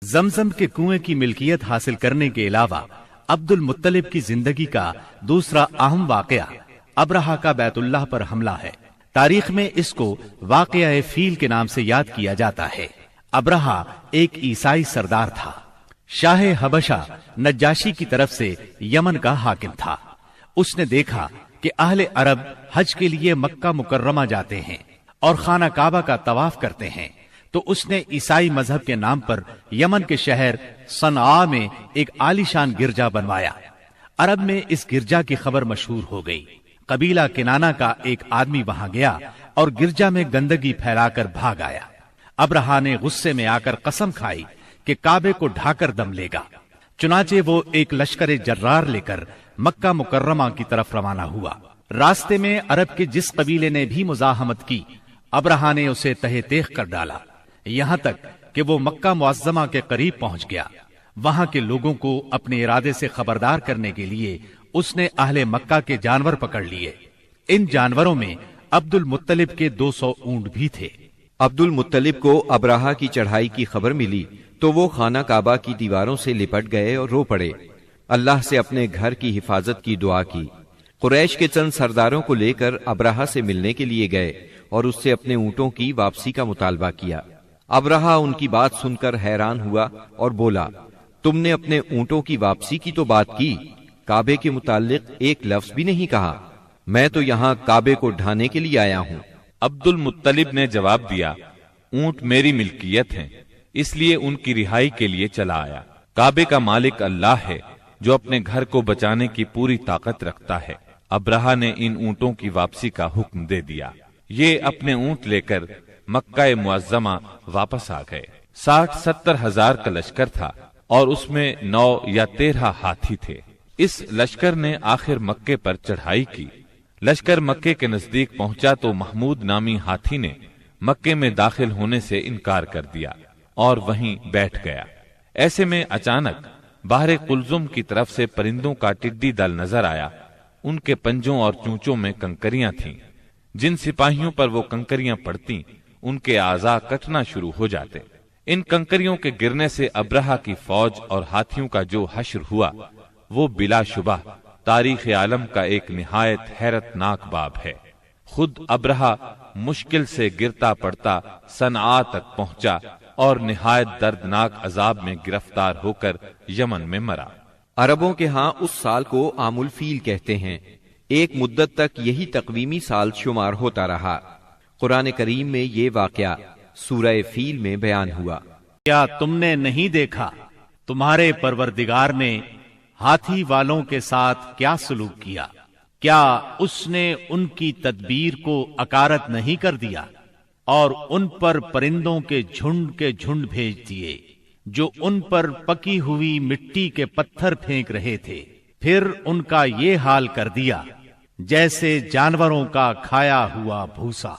زمزم کے کنویں کی ملکیت حاصل کرنے کے علاوہ عبد المطلب کی زندگی کا دوسرا اہم واقعہ ابرہہ کا بیت اللہ پر حملہ ہے۔ تاریخ میں اس کو واقعہ فیل کے نام سے یاد کیا جاتا ہے۔ ابرہہ ایک عیسائی سردار تھا۔ شاہ حبشہ نجاشی کی طرف سے یمن کا حاکم تھا۔ اس نے دیکھا کہ اہل عرب حج کے لیے مکہ مکرمہ جاتے ہیں اور خانہ کعبہ کا طواف کرتے ہیں، تو اس نے عیسائی مذہب کے نام پر یمن کے شہر صنعاء میں ایک عالیشان گرجا بنوایا۔ عرب میں اس گرجا کی خبر مشہور ہو گئی۔ قبیلہ کنانہ کا ایک آدمی وہاں گیا اور گرجا میں گندگی پھیلا کر بھاگ آیا۔ ابرہہ نے غصے میں آ کر قسم کھائی کہ کعبے کو ڈھا کر دم لے گا۔ چنانچہ وہ ایک لشکر جرار لے کر مکہ مکرمہ کی طرف روانہ ہوا۔ راستے میں عرب کے جس قبیلے نے بھی مزاحمت کی، ابرہہ نے اسے تہہ تیغ کر ڈالا، یہاں تک کہ وہ مکہ معظمہ کے قریب پہنچ گیا۔ وہاں کے لوگوں کو اپنے ارادے سے خبردار کرنے کے لیے اس نے اہل مکہ کے جانور پکڑ لیے۔ ان جانوروں میں عبد المطلب کے 200 اونٹ بھی تھے۔ عبد المطلب کو ابرہہ کی چڑھائی کی خبر ملی تو وہ خانہ کعبہ کی دیواروں سے لپٹ گئے اور رو پڑے، اللہ سے اپنے گھر کی حفاظت کی دعا کی۔ قریش کے چند سرداروں کو لے کر ابرہہ سے ملنے کے لیے گئے اور اس سے اپنے اونٹوں کی واپسی کا مطالبہ کیا۔ ابرہہ ان کی بات سن کر حیران ہوا اور بولا، تم نے اپنے اونٹوں کی واپسی کی تو بات کی، کعبے کے متعلق ایک لفظ بھی نہیں کہا۔ میں تو یہاں کعبے کو ڈھانے کے لیے آیا ہوں۔ عبد المطلب نے جواب دیا، اونٹ میری ملکیت ہیں، اس لیے ان کی رہائی کے لیے چلا آیا۔ کعبے کا مالک اللہ ہے جو اپنے گھر کو بچانے کی پوری طاقت رکھتا ہے۔ ابرہہ نے ان اونٹوں کی واپسی کا حکم دے دیا۔ یہ اپنے اونٹ لے کر مکہ معظمہ واپس آ گئے۔ 60-70 ہزار کا لشکر تھا اور اس میں 9 یا 13 ہاتھی تھے۔ اس لشکر نے آخر مکے پر چڑھائی کی۔ لشکر مکے کے نزدیک پہنچا تو محمود نامی ہاتھی نے مکے میں داخل ہونے سے انکار کر دیا اور وہیں بیٹھ گیا۔ ایسے میں اچانک باہر قلزم کی طرف سے پرندوں کا ٹڈی دل نظر آیا۔ ان کے پنجوں اور چونچوں میں کنکریاں تھیں۔ جن سپاہیوں پر وہ کنکریاں پڑتی ان کے اعضاء کٹنا شروع ہو جاتے۔ ان کنکریوں کے گرنے سے ابرہہ کی فوج اور ہاتھیوں کا جو حشر ہوا وہ بلا شبہ تاریخ عالم کا ایک نہایت حیرت ناک باب ہے۔ خود ابرہہ مشکل سے گرتا پڑتا صنعاء تک پہنچا اور نہایت دردناک عذاب میں گرفتار ہو کر یمن میں مرا۔ عربوں کے ہاں اس سال کو عام الفیل کہتے ہیں۔ ایک مدت تک یہی تقویمی سال شمار ہوتا رہا۔ قرآن کریم میں یہ واقعہ سورہ فیل میں بیان ہوا۔ کیا تم نے نہیں دیکھا تمہارے پروردگار نے ہاتھی والوں کے ساتھ کیا سلوک کیا؟ کیا اس نے ان کی تدبیر کو اکارت نہیں کر دیا اور ان پر پرندوں کے جھنڈ بھیج دیے جو ان پر پکی ہوئی مٹی کے پتھر پھینک رہے تھے؟ پھر ان کا یہ حال کر دیا جیسے جانوروں کا کھایا ہوا بھوسا۔